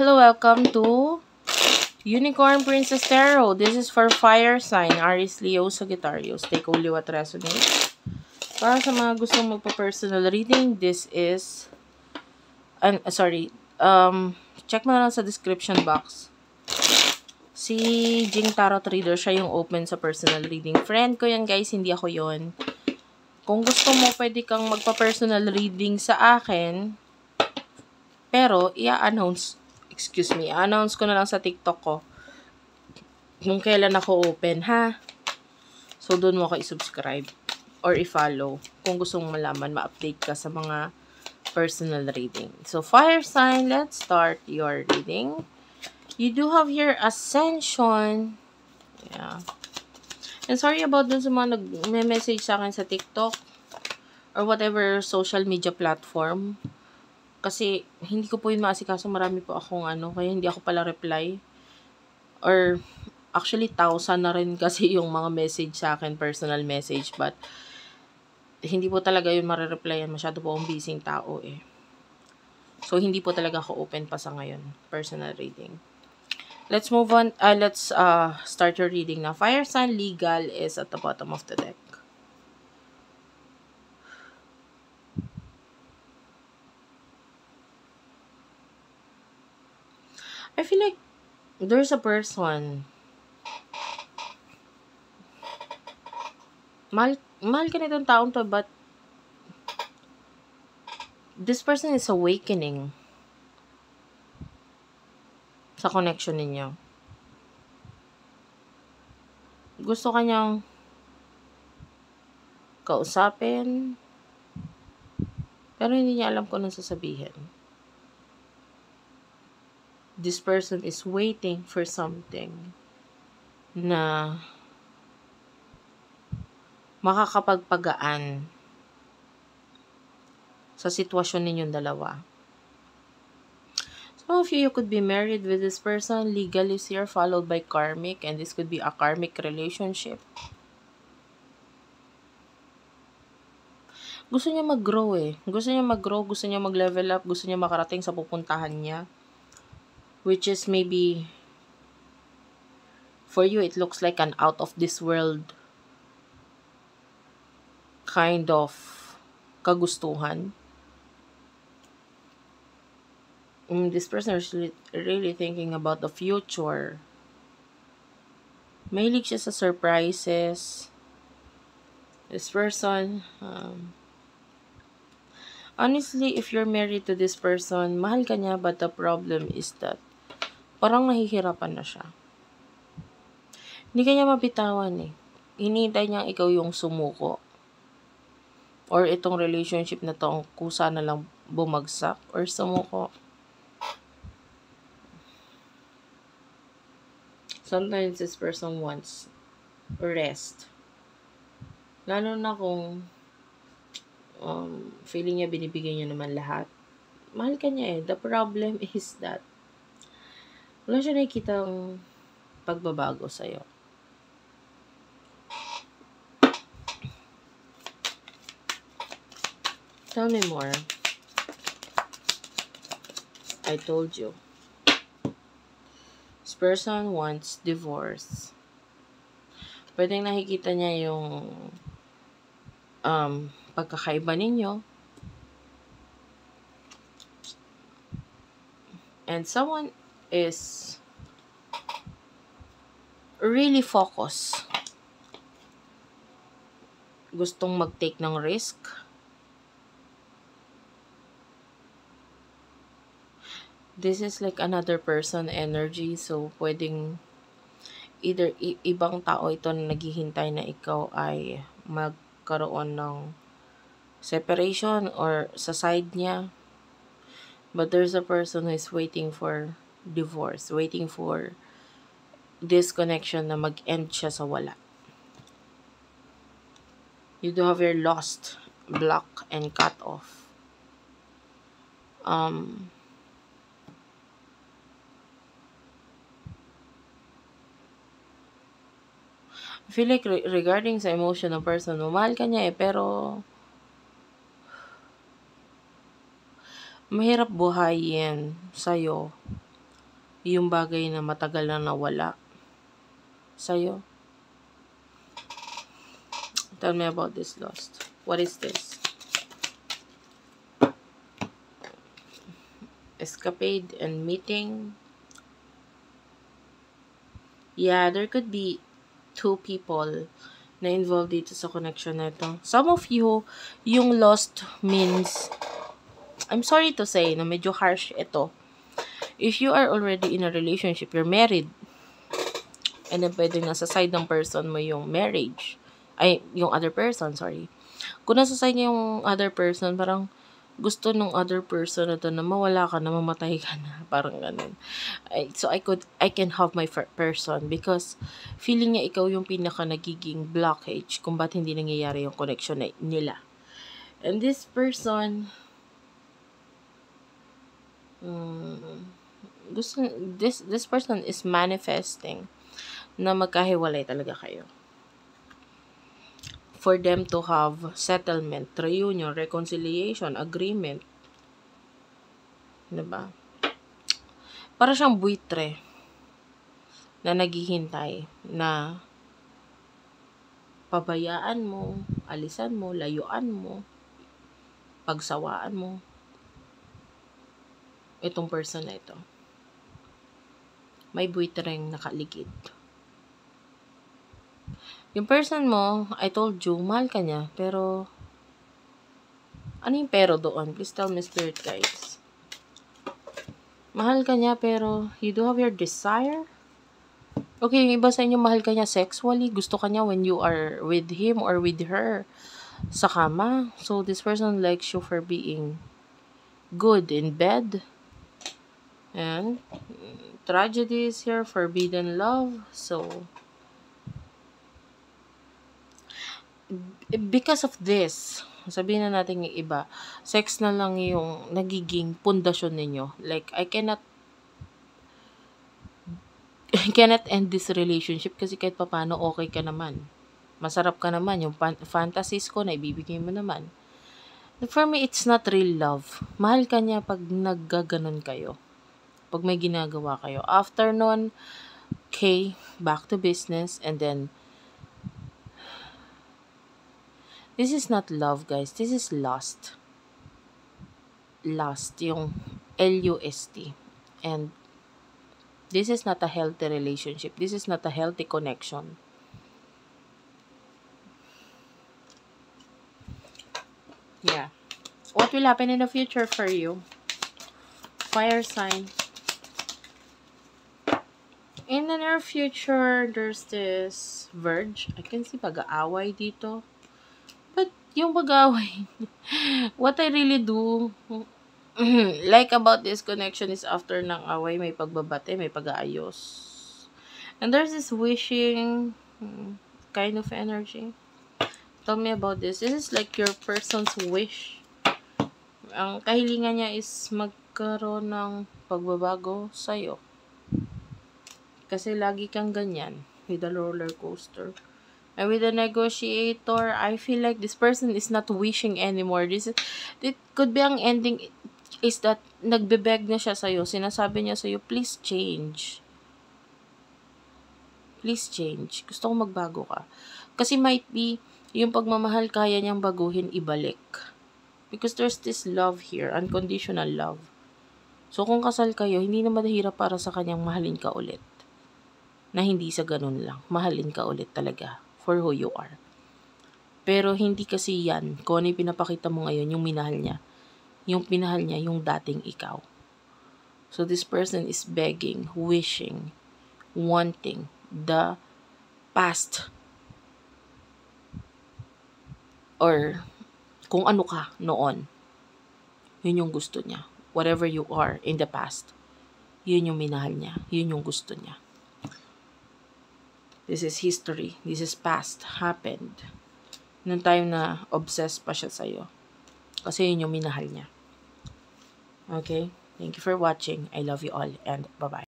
Hello, welcome to Unicorn Princess Tarot. This is for fire sign, Aries, Leo, Sagittarius. Take only what resonates. Para sa mga gustong magpa-personal reading, this is check mo na lang sa description box. Si Jing Tarot Reader, siya yung open sa personal reading. Friend ko yan, guys, hindi ako yon. Kung gusto mo, pwede kang magpa-personal reading sa akin. Pero, i-announce ko na lang sa TikTok ko kung kailan ako open, ha? So, doon mo ako i-subscribe or i-follow kung gusto mong malaman, ma-update ka sa mga personal reading. So, fire sign, let's start your reading. You do have your ascension. Yeah. And sorry about dun sa mga nag-message sa akin sa TikTok or whatever social media platform. Kasi, hindi ko po yun maasikaso. Marami po akong kaya hindi ako pala reply. Or, actually, 1,000 na rin kasi yung mga message sa akin, personal message. But, hindi po talaga yun marireplyan. Masyado po akong busy tao eh. So, hindi po talaga ako open pa sa ngayon. Personal reading. Let's move on. Let's start your reading now. Fire sign legal is at the bottom of the deck. I feel like there's a person. Mahal ka nitong taong to, but this person is awakening sa connection ninyo. Gusto kanyang kausapin, pero hindi niya alam kung anong sasabihin. This person is waiting for something na makakapagpagaan sa sitwasyon ninyong dalawa. Some of you could be married with this person. Legal is here, followed by karmic, and this could be a karmic relationship. Gusto niya mag-grow eh. Gusto niya mag-grow, gusto niya mag-level up, gusto niya makarating sa pupuntahan niya. Which is maybe, for you, it looks like an out of this world kind of kagustuhan. This person is really thinking about the future. Mahilig siya sa surprises. This person, honestly, if you're married to this person, mahal ka niya, but the problem is that parang nahihirapan na siya. Hindi ka niya mabitawan eh. Hinihintay niya ikaw yung sumuko. Or itong relationship na to, kusa na lang bumagsak or sumuko. Sometimes this person wants rest. Lalo na kung feeling niya binibigay niya naman lahat. Mahal ka niya eh. The problem is that wala siya nakikitang pagbabago sa'yo. Tell me more. I told you. This person wants divorce. Pwedeng nakikita niya yung pagkakaiba ninyo. And someone is really focused. Gustong mag-take ng risk. This is like another person energy. So, pwedeng either ibang tao ito na naghihintay na ikaw ay magkaroon ng separation or sa side niya. But there's a person who is waiting for divorce. Waiting for this connection na mag-end siya sa wala. You do have your lost, block, and cut off. I feel like regarding sa emotion ng person mo, mahal ka niya eh, pero mahirap buhayin sa'yo yung bagay na matagal na nawala sa'yo. Tell me about this lost. What is this? Escapade and meeting. Yeah, there could be two people na involved dito sa connection na ito. Some of you, yung lost means, I'm sorry to say, na medyo harsh ito. If you are already in a relationship, you're married, and then pwede nasa side ng person mo yung marriage. Ay, yung other person, sorry. Kung nasa side niya yung other person, parang gusto nung other person na to na mawala ka na, mamatay ka na. Parang ganun. So, I can have my person because feeling niya ikaw yung pinaka nagiging blockage kung ba't hindi nangyayari yung connection nila. And this person, this person is manifesting na magkahiwalay talaga kayo. For them to have settlement, reunion, reconciliation, agreement. Diba? Para siyang buitre na naghihintay na pabayaan mo, alisan mo, layuan mo, pagsawaan mo itong person na ito. May buitreng nakaligid. Yung person mo, I told you, mahal ka niya, pero ano yung pero doon? Please tell me, spirit guides. Mahal ka niya, pero you do have your desire? Okay, yung iba sa inyo, mahal ka niya sexually, gusto ka niya when you are with him or with her sa kama. So, this person likes you for being good in bed. And tragedy is here, forbidden love. So, because of this, sabihin na natin yung iba, sex na lang yung nagiging pundasyon ninyo. Like, I cannot end this relationship kasi kahit papano okay ka naman. Masarap ka naman. Yung fantasies ko na ibibigay mo naman. For me, it's not real love. Mahal ka niya pag naggaganon kayo. Pag may ginagawa kayo. After nun, okay, back to business, and then this is not love, guys. This is lust. Lust. Yung L-U-S-T. And this is not a healthy relationship. This is not a healthy connection. Yeah. What will happen in the future for you? Fire sign. In the near future, there's this verge. I can see pag-aaway dito. But yung pag-aaway, what I really do, like about this connection is after ng away, may pagbabate, may pag-aayos. And there's this wishing kind of energy. Tell me about this. This is like your person's wish. Ang kahilingan niya is magkaroon ng pagbabago sa'yo. Kasi lagi kang ganyan with a roller coaster. And with the negotiator, I feel like this person is not wishing anymore. It could be ang ending is that nagbe-beg na siya sa'yo. Sinasabi niya sa'yo, please change. Please change. Gusto ko magbago ka. Kasi might be, yung pagmamahal kaya niyang baguhin, ibalik. Because there's this love here, unconditional love. So kung kasal kayo, hindi na mahirap para sa kanyang mahalin ka ulit. Na hindi sa ganun lang. Mahalin ka ulit talaga for who you are. Pero hindi kasi yan. Kung ano yung pinapakita mo ngayon, yung minahal niya. Yung pinahal niya, yung dating ikaw. So this person is begging, wishing, wanting the past. Or kung ano ka noon. Yun yung gusto niya. Whatever you are in the past. Yun yung minahal niya. Yun yung gusto niya. This is history. This is past. Happened. Nung time na obsessed pa siya sa'yo. Kasi yun yung minahal niya. Okay? Thank you for watching. I love you all and bye-bye.